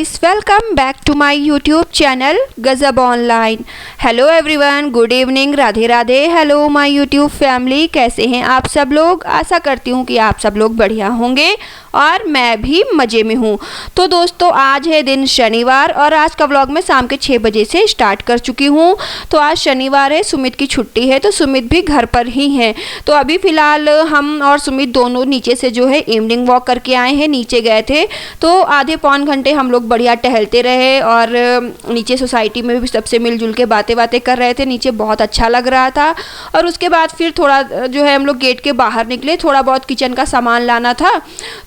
guys, welcome back to my YouTube channel गजब online. Hello everyone, good evening, Radhe Radhe. Hello my YouTube family, कैसे हैं आप सब लोग। आशा करती हूँ कि आप सब लोग बढ़िया होंगे और मैं भी मज़े में हूँ। तो दोस्तों, आज है दिन शनिवार और आज का व्लॉग मैं शाम के 6 बजे से स्टार्ट कर चुकी हूँ। तो आज शनिवार है, सुमित की छुट्टी है तो सुमित भी घर पर ही हैं। तो अभी फ़िलहाल हम और सुमित दोनों नीचे से जो है इवनिंग वॉक करके आए हैं। नीचे गए थे तो आधे पौन घंटे हम लोग बढ़िया टहलते रहे और नीचे सोसाइटी में भी सबसे मिलजुल के बातें कर रहे थे। नीचे बहुत अच्छा लग रहा था। और उसके बाद फिर थोड़ा जो है हम लोग गेट के बाहर निकले, थोड़ा बहुत किचन का सामान लाना था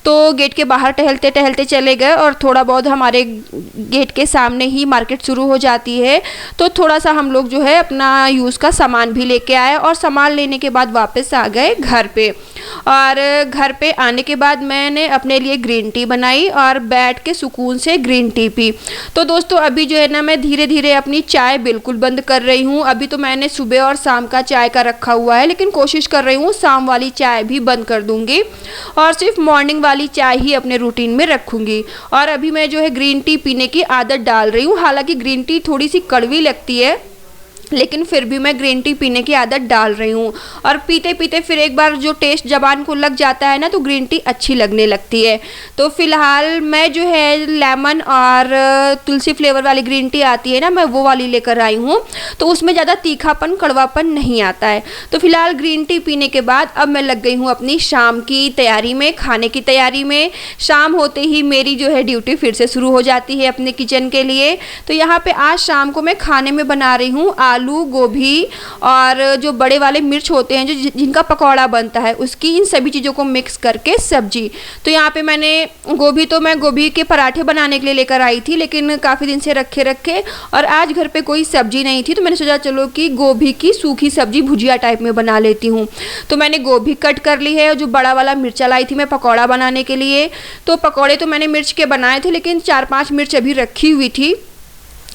तो गेट के बाहर टहलते टहलते चले गए। और थोड़ा बहुत हमारे गेट के सामने ही मार्केट शुरू हो जाती है तो थोड़ा सा हम लोग जो है अपना यूज़ का सामान भी लेके आए और सामान लेने के बाद वापस आ गए घर पे। और घर पे आने के बाद मैंने अपने लिए ग्रीन टी बनाई और बैठ के सुकून से ग्रीन टी पी। तो दोस्तों, अभी जो है ना मैं धीरे धीरे अपनी चाय बिल्कुल बंद कर रही हूँ। अभी तो मैंने सुबह और शाम का चाय का रखा हुआ है, लेकिन कोशिश कर रही हूँ शाम वाली चाय भी बंद कर दूँगी और सिर्फ मॉर्निंग वाली चाय ही अपने रूटीन में रखूँगी। और अभी मैं जो है ग्रीन टी पीने की आदत डाल रही हूँ। हालांकि ग्रीन टी थोड़ी सी कड़वी लगती है, लेकिन फिर भी मैं ग्रीन टी पीने की आदत डाल रही हूँ। और पीते पीते फिर एक बार जो टेस्ट ज़बान को लग जाता है ना तो ग्रीन टी अच्छी लगने लगती है। तो फ़िलहाल मैं जो है लेमन और तुलसी फ्लेवर वाली ग्रीन टी आती है ना, मैं वो वाली लेकर आई हूँ। तो उसमें ज़्यादा तीखापन कड़वापन नहीं आता है। तो फ़िलहाल ग्रीन टी पीने के बाद अब मैं लग गई हूँ अपनी शाम की तैयारी में, खाने की तैयारी में। शाम होते ही मेरी जो है ड्यूटी फिर से शुरू हो जाती है अपने किचन के लिए। तो यहाँ पर आज शाम को मैं खाने में बना रही हूँ आलू, गोभी और जो बड़े वाले मिर्च होते हैं जो जिनका पकौड़ा बनता है उसकी, इन सभी चीज़ों को मिक्स करके सब्जी। तो यहाँ पे मैंने मैं गोभी के पराठे बनाने के लिए लेकर आई थी, लेकिन काफ़ी दिन से रखे और आज घर पे कोई सब्जी नहीं थी तो मैंने सोचा चलो कि गोभी की सूखी सब्जी भुजिया टाइप में बना लेती हूँ। तो मैंने गोभी कट कर ली है और जो बड़ा वाला मिर्चा लाई थी मैं पकौड़ा बनाने के लिए। तो पकौड़े तो मैंने मिर्च के बनाए थे, लेकिन 4-5 मिर्च अभी रखी हुई थी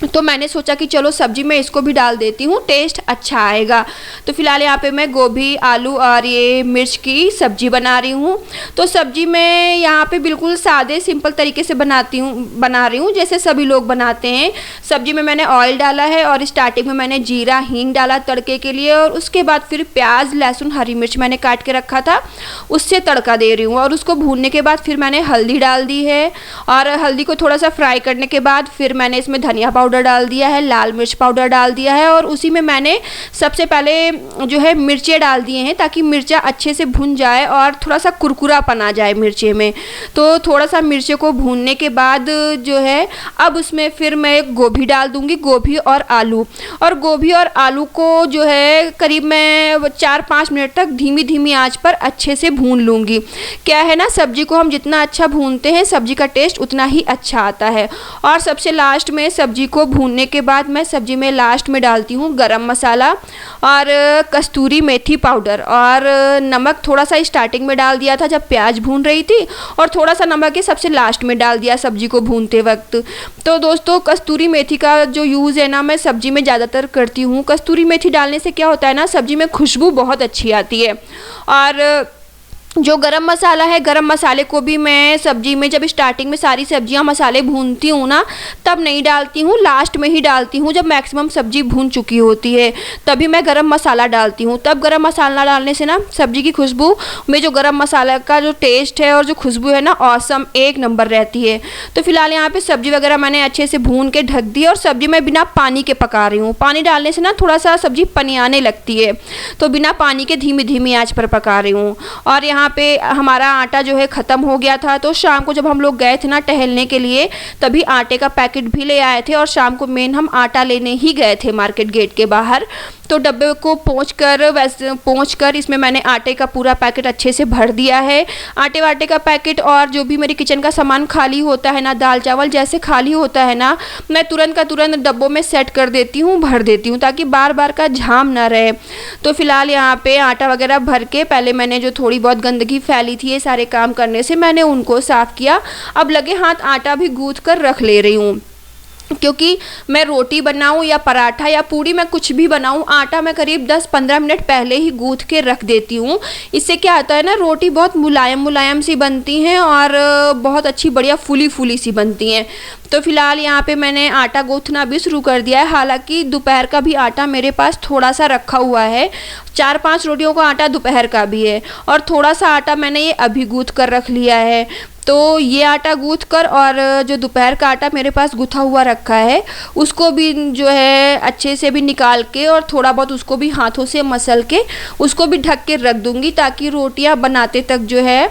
तो मैंने सोचा कि चलो सब्जी में इसको भी डाल देती हूँ, टेस्ट अच्छा आएगा। तो फिलहाल यहाँ पे मैं गोभी, आलू और ये मिर्च की सब्जी बना रही हूँ। तो सब्जी मैं यहाँ पे बिल्कुल सादे सिंपल तरीके से बना रही हूँ जैसे सभी लोग बनाते हैं। सब्जी में मैंने ऑयल डाला है और स्टार्टिंग में मैंने जीरा हींग डाला तड़के के लिए और उसके बाद फिर प्याज, लहसुन, हरी मिर्च मैंने काट के रखा था उससे तड़का दे रही हूँ। और उसको भूनने के बाद फिर मैंने हल्दी डाल दी है और हल्दी को थोड़ा सा फ्राई करने के बाद फिर मैंने इसमें धनिया पाउडर डाल दिया है, लाल मिर्च पाउडर डाल दिया है और उसी में मैंने सबसे पहले जो है मिर्चें डाल दिए हैं ताकि मिर्चा अच्छे से भुन जाए और थोड़ा सा कुरकुरापन आ जाए मिर्चे में। तो थोड़ा सा मिर्चे को भूनने के बाद जो है अब उसमें फिर मैं गोभी डाल दूंगी, गोभी और आलू। और गोभी और आलू को जो है करीब मैं 4-5 मिनट तक धीमी आंच पर अच्छे से भून लूँगी। क्या है ना, सब्जी को हम जितना अच्छा भूनते हैं सब्जी का टेस्ट उतना ही अच्छा आता है। और सबसे लास्ट में सब्जी को भूनने के बाद मैं सब्जी में लास्ट में डालती हूँ गरम मसाला और कस्तूरी मेथी पाउडर और नमक थोड़ा सा स्टार्टिंग में डाल दिया था जब प्याज भून रही थी और थोड़ा सा नमक ही सबसे लास्ट में डाल दिया सब्जी को भूनते वक्त। तो दोस्तों, कस्तूरी मेथी का जो यूज़ है ना मैं सब्जी में ज़्यादातर करती हूँ। कस्तूरी मेथी डालने से क्या होता है ना, सब्जी में खुशबू बहुत अच्छी आती है। और जो गरम मसाला है, गरम मसाले को भी मैं सब्जी में जब स्टार्टिंग में सारी सब्जियां मसाले भूनती हूँ ना तब नहीं डालती हूँ, लास्ट में ही डालती हूँ जब मैक्सिमम सब्जी भून चुकी होती है तभी मैं गरम मसाला डालती हूँ। तब गरम मसाला डालने से ना सब्जी की खुशबू में जो गरम मसाला का जो टेस्ट है और जो खुशबू है ना ऑसम एक नंबर रहती है। तो फिलहाल यहाँ पे सब्जी वगैरह मैंने अच्छे से भून के ढक दी और सब्जी मैं बिना पानी के पका रही हूँ। पानी डालने से ना थोड़ा सा सब्जी पनियाने लगती है तो बिना पानी के धीमी आँच पर पका रही हूँ। और यहाँ पे हमारा आटा जो है ख़त्म हो गया था तो शाम को जब हम लोग गए थे ना टहलने के लिए तभी आटे का पैकेट भी ले आए थे और शाम को मेन हम आटा लेने ही गए थे मार्केट गेट के बाहर। तो डब्बे को पोंछ कर इसमें मैंने आटे का पूरा पैकेट अच्छे से भर दिया है। आटे वाटे का पैकेट और जो भी मेरे किचन का सामान खाली होता है ना, दाल चावल जैसे खाली होता है ना, मैं तुरंत का तुरंत डब्बों में सेट कर देती हूँ, भर देती हूँ ताकि बार बार का झाम ना रहे। तो फिलहाल यहाँ पे आटा वगैरह भर के पहले मैंने जो थोड़ी बहुत गंदगी फैली थी ये सारे काम करने से मैंने उनको साफ़ किया। अब लगे हाथ आटा भी गूँथ कर रख ले रही हूँ। क्योंकि मैं रोटी बनाऊं या पराठा या पूड़ी, मैं कुछ भी बनाऊं, आटा मैं करीब 10-15 मिनट पहले ही गूँथ के रख देती हूँ। इससे क्या होता है ना, रोटी बहुत मुलायम मुलायम सी बनती हैं और बहुत अच्छी बढ़िया फूली फूली सी बनती हैं। तो फिलहाल यहाँ पे मैंने आटा गूँथना भी शुरू कर दिया है। हालांकि दोपहर का भी आटा मेरे पास थोड़ा सा रखा हुआ है, 4-5 रोटियों का आटा दोपहर का भी है, और थोड़ा सा आटा मैंने ये अभी गूँथ कर रख लिया है। तो ये आटा गूँथ कर और जो दोपहर का आटा मेरे पास गूँथा हुआ रखा है उसको भी जो है अच्छे से भी निकाल के और थोड़ा बहुत उसको भी हाथों से मसल के उसको भी ढक के रख दूँगी, ताकि रोटियां बनाते तक जो है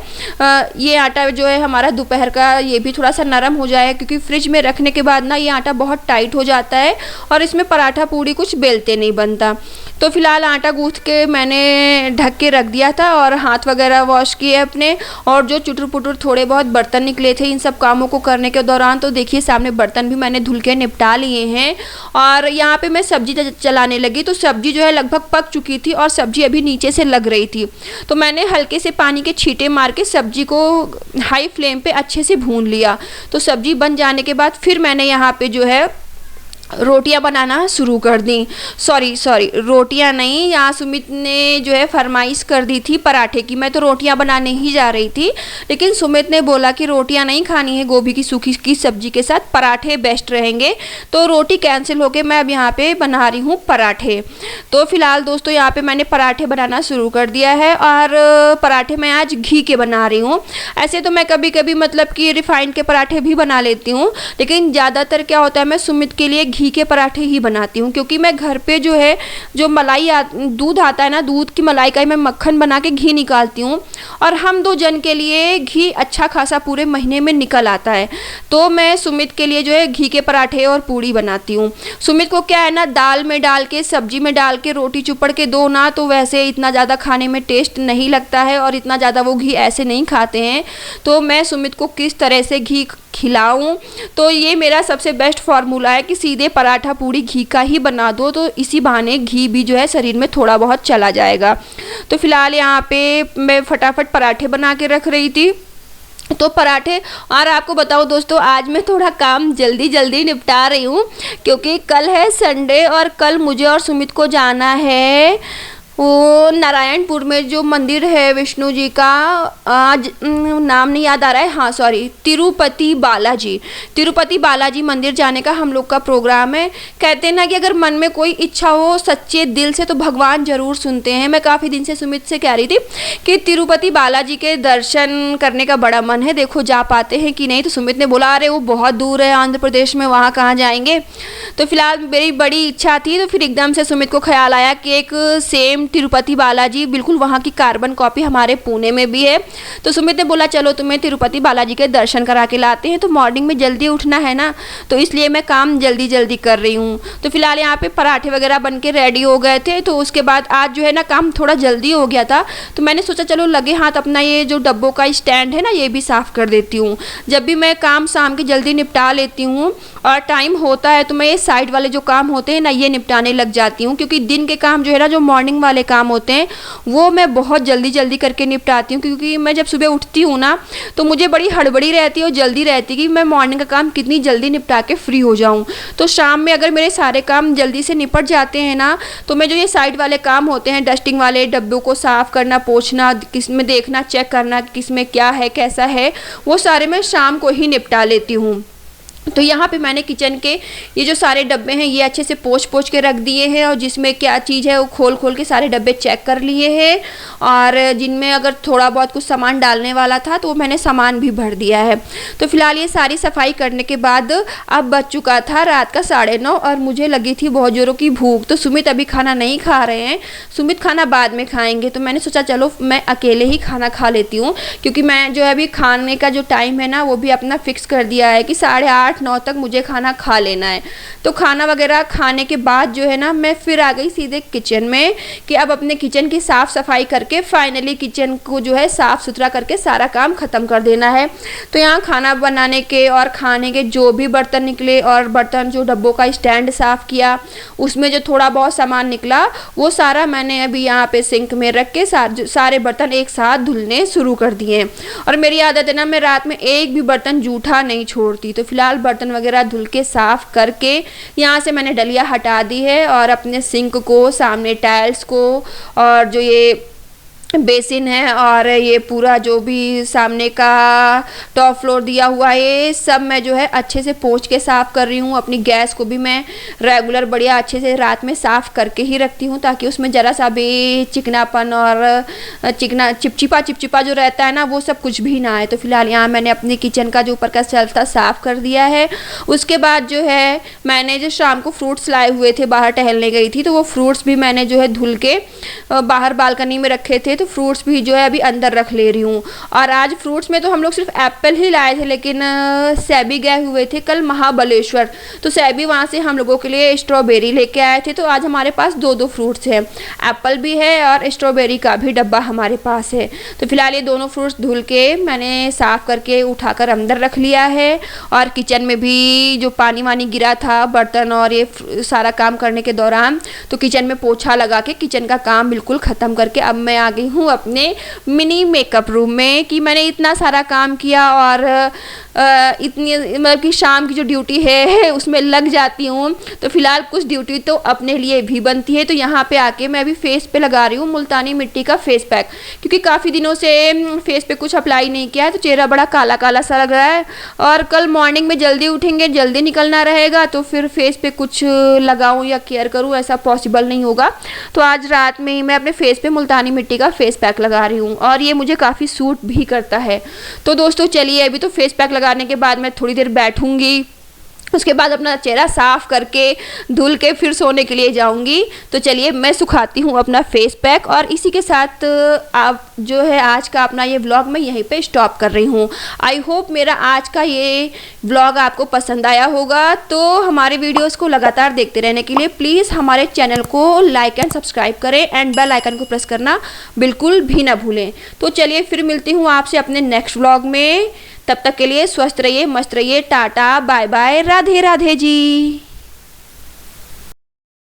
ये आटा जो है हमारा दोपहर का ये भी थोड़ा सा नरम हो जाए, क्योंकि फ्रिज में रखने के बाद ना ये आटा बहुत टाइट हो जाता है और इसमें पराठा पूड़ी कुछ बेलते नहीं बनता। तो फिलहाल आटा गूँथ के मैंने ढक के रख दिया था और हाथ वगैरह वॉश किए अपने, और जो चुटुर पुटुर थोड़े बहुत बर्तन निकले थे इन सब कामों को करने के दौरान, तो देखिए सामने बर्तन भी मैंने धुल के निपटा लिए हैं। और यहाँ पे मैं सब्जी चलाने लगी, तो सब्जी जो है लगभग पक चुकी थी और सब्जी अभी नीचे से लग रही थी। तो मैंने हल्के से पानी के छींटे मार के सब्जी को हाई फ्लेम पे अच्छे से भून लिया। तो सब्जी बन जाने के बाद फिर मैंने यहाँ पे जो है रोटियां बनाना शुरू कर दी। सॉरी रोटियां नहीं, यहाँ सुमित ने जो है फरमाइश कर दी थी पराठे की। मैं तो रोटियां बनाने ही जा रही थी, लेकिन सुमित ने बोला कि रोटियां नहीं खानी है, गोभी की सूखी की सब्जी के साथ पराठे बेस्ट रहेंगे। तो रोटी कैंसिल होके मैं अब यहाँ पे बना रही हूँ पराठे। तो फिलहाल दोस्तों यहाँ पे मैंने पराठे बनाना शुरू कर दिया है, और पराठे मैं आज घी के बना रही हूँ। ऐसे तो मैं कभी कभी मतलब कि रिफाइंड के पराठे भी बना लेती हूँ, लेकिन ज़्यादातर क्या होता है मैं सुमित के लिए घी के पराठे ही बनाती हूँ, क्योंकि मैं घर पे जो है जो दूध आता है ना, दूध की मलाई का ही मैं मक्खन बना के घी निकालती हूँ, और हम 2 जन के लिए घी अच्छा खासा पूरे महीने में निकल आता है। तो मैं सुमित के लिए जो है घी के पराठे और पूड़ी बनाती हूँ। सुमित को क्या है ना, दाल में डाल के सब्जी में डाल के रोटी चुपड़ के दो ना, तो वैसे इतना ज़्यादा खाने में टेस्ट नहीं लगता है और इतना ज़्यादा वो घी ऐसे नहीं खाते हैं। तो मैं सुमित को किस तरह से घी खिलाऊं, तो ये मेरा सबसे बेस्ट फार्मूला है कि सीधे पराठा पूड़ी घी का ही बना दो, तो इसी बहाने घी भी जो है शरीर में थोड़ा बहुत चला जाएगा। तो फिलहाल यहाँ पे मैं फटाफट पराठे बना के रख रही थी। तो पराठे, और आपको बताओ दोस्तों आज मैं थोड़ा काम जल्दी जल्दी निपटा रही हूँ, क्योंकि कल है संडे और कल मुझे और सुमित को जाना है वो नारायणपुर में जो मंदिर है विष्णु जी का, आज नाम नहीं याद आ रहा है, हाँ सॉरी, तिरुपति बालाजी मंदिर जाने का हम लोग का प्रोग्राम है। कहते हैं ना कि अगर मन में कोई इच्छा हो सच्चे दिल से तो भगवान जरूर सुनते हैं। मैं काफ़ी दिन से सुमित से कह रही थी कि तिरुपति बालाजी के दर्शन करने का बड़ा मन है, देखो जा पाते हैं कि नहीं। तो सुमित ने बोला अरे वो बहुत दूर है आंध्र प्रदेश में, वहाँ कहाँ जाएंगे। तो फिलहाल मेरी बड़ी इच्छा थी, तो फिर एकदम से सुमित को ख्याल आया कि एक सेम तिरुपति बालाजी बिल्कुल वहाँ की कार्बन कॉपी हमारे पुणे में भी है। तो सुमित ने बोला चलो तुम्हें तिरुपति बालाजी के दर्शन करा के लाते हैं। तो मॉर्निंग में जल्दी उठना है ना, तो इसलिए मैं काम जल्दी जल्दी कर रही हूँ। तो फिलहाल यहाँ पे पराठे वगैरह बन के रेडी हो गए थे। तो उसके बाद आज जो है ना काम थोड़ा जल्दी हो गया था, तो मैंने सोचा चलो लगे हाथ अपना ये जो डब्बों का स्टैंड है ना ये भी साफ़ कर देती हूँ। जब भी मैं काम शाम के जल्दी निपटा लेती हूँ और टाइम होता है तो मैं ये साइड वाले जो काम होते हैं ना ये निपटाने लग जाती हूँ, क्योंकि दिन के काम जो है ना जो मॉर्निंग वाले काम होते हैं वो मैं बहुत जल्दी जल्दी करके निपटाती हूँ। क्योंकि मैं जब सुबह उठती हूँ ना तो मुझे बड़ी हड़बड़ी रहती है और जल्दी रहती है कि मैं मॉर्निंग का काम कितनी जल्दी निपटा के फ्री हो जाऊँ। तो शाम में अगर मेरे सारे काम जल्दी से निपट जाते हैं ना, तो मैं जो ये साइड वाले काम होते हैं डस्टिंग वाले, डब्बों को साफ़ करना, पोंछना, किस में देखना, चेक करना किस में क्या है कैसा है, वो सारे मैं शाम को ही निपटा लेती हूँ। तो यहाँ पे मैंने किचन के ये जो सारे डब्बे हैं ये अच्छे से पोंछ के रख दिए हैं, और जिसमें क्या चीज़ है वो खोल के सारे डब्बे चेक कर लिए हैं, और जिनमें अगर थोड़ा बहुत कुछ सामान डालने वाला था तो वो मैंने सामान भी भर दिया है। तो फिलहाल ये सारी सफाई करने के बाद अब बज चुका था रात का 9:30 और मुझे लगी थी बहुत ज़ोरों की भूख। तो सुमित अभी खाना नहीं खा रहे हैं, सुमित खाना बाद में खाएंगे। तो मैंने सोचा चलो मैं अकेले ही खाना खा लेती हूँ, क्योंकि मैं जो है अभी खाने का जो टाइम है ना वो भी अपना फिक्स कर दिया है कि 8:30-9 तक मुझे खाना खा लेना है। तो खाना वगैरह खाने के बाद जो है ना मैं फिर आ गई सीधे किचन में कि अब अपने किचन की साफ़ सफाई करके फाइनली किचन को जो है साफ़ सुथरा करके सारा काम ख़त्म कर देना है। तो यहाँ खाना बनाने के और खाने के जो भी बर्तन निकले और बर्तन जो डब्बों का स्टैंड साफ़ किया उसमें जो थोड़ा बहुत सामान निकला वो सारा मैंने अभी यहाँ पे सिंक में रख के सारे बर्तन एक साथ धुलने शुरू कर दिए। और मेरी आदत है ना मैं रात में एक भी बर्तन जूठा नहीं छोड़ती। तो फिलहाल बर्तन वगैरह धुल के साफ़ करके यहाँ से मैंने डलिया हटा दी है, और अपने सिंक को, सामने टाइल्स को, और जो ये बेसिन है और ये पूरा जो भी सामने का टॉप फ्लोर दिया हुआ है सब मैं जो है अच्छे से पोंछ के साफ़ कर रही हूँ। अपनी गैस को भी मैं रेगुलर बढ़िया अच्छे से रात में साफ़ करके ही रखती हूँ ताकि उसमें ज़रा सा भी चिकनापन और चिपचिपा जो रहता है ना वो सब कुछ भी ना आए। तो फिलहाल यहाँ मैंने अपने किचन का जो ऊपर का शेल्फ था साफ़ कर दिया है। उसके बाद जो है मैंने जो शाम को फ्रूट्स लाए हुए थे, बाहर टहलने गई थी तो वो फ्रूट्स भी मैंने जो है धुल के बाहर बालकनी में रखे थे, तो फ्रूट्स भी जो है अभी अंदर रख ले रही हूँ। और आज फ्रूट्स में तो हम लोग सिर्फ एप्पल ही लाए थे, लेकिन सैबी गए हुए थे कल महाबलेश्वर, तो सैबी वहाँ से हम लोगों के लिए स्ट्रॉबेरी लेके आए थे। तो आज हमारे पास दो फ्रूट्स हैं, एप्पल भी है और स्ट्रॉबेरी का भी डब्बा हमारे पास है। तो फिलहाल ये दोनों फ्रूट्स धुल के मैंने साफ़ करके उठाकर अंदर रख लिया है। और किचन में भी जो पानी वानी गिरा था बर्तन और ये सारा काम करने के दौरान, तो किचन में पोछा लगा के किचन का काम बिल्कुल ख़त्म करके अब मैं आ गई हूँ अपने मिनी मेकअप रूम में कि मैंने इतना सारा काम किया और इतनी मतलब कि शाम की जो ड्यूटी है उसमें लग जाती हूँ। तो फिलहाल कुछ ड्यूटी तो अपने लिए भी बनती है। तो यहाँ पे आके मैं अभी फेस पे लगा रही हूँ मुल्तानी मिट्टी का फेस पैक, क्योंकि काफ़ी दिनों से फेस पे कुछ अप्लाई नहीं किया है तो चेहरा बड़ा काला काला सा लग रहा है। और कल मॉर्निंग में जल्दी उठेंगे, जल्दी निकलना रहेगा, तो फिर फेस पे कुछ लगाऊँ या केयर करूँ ऐसा पॉसिबल नहीं होगा। तो आज रात में ही मैं अपने फेस पे मुल्तानी मिट्टी का फेस पैक लगा रही हूँ और ये मुझे काफ़ी सूट भी करता है। तो दोस्तों चलिए अभी तो फेस पैक लगाने के बाद मैं थोड़ी देर बैठूंगी, उसके बाद अपना चेहरा साफ़ करके धुल के फिर सोने के लिए जाऊंगी। तो चलिए मैं सुखाती हूँ अपना फेस पैक और इसी के साथ आप जो है आज का अपना ये व्लॉग मैं यहीं पे स्टॉप कर रही हूँ। आई होप मेरा आज का ये व्लॉग आपको पसंद आया होगा। तो हमारे वीडियोस को लगातार देखते रहने के लिए प्लीज़ हमारे चैनल को लाइक एंड सब्सक्राइब करें एंड बेल आइकन को प्रेस करना बिल्कुल भी ना भूलें। तो चलिए फिर मिलती हूँ आपसे अपने नेक्स्ट व्लॉग में। तब तक के लिए स्वस्थ रहिए, मस्त रहिए, tata bye bye, Radhe Radhe जी।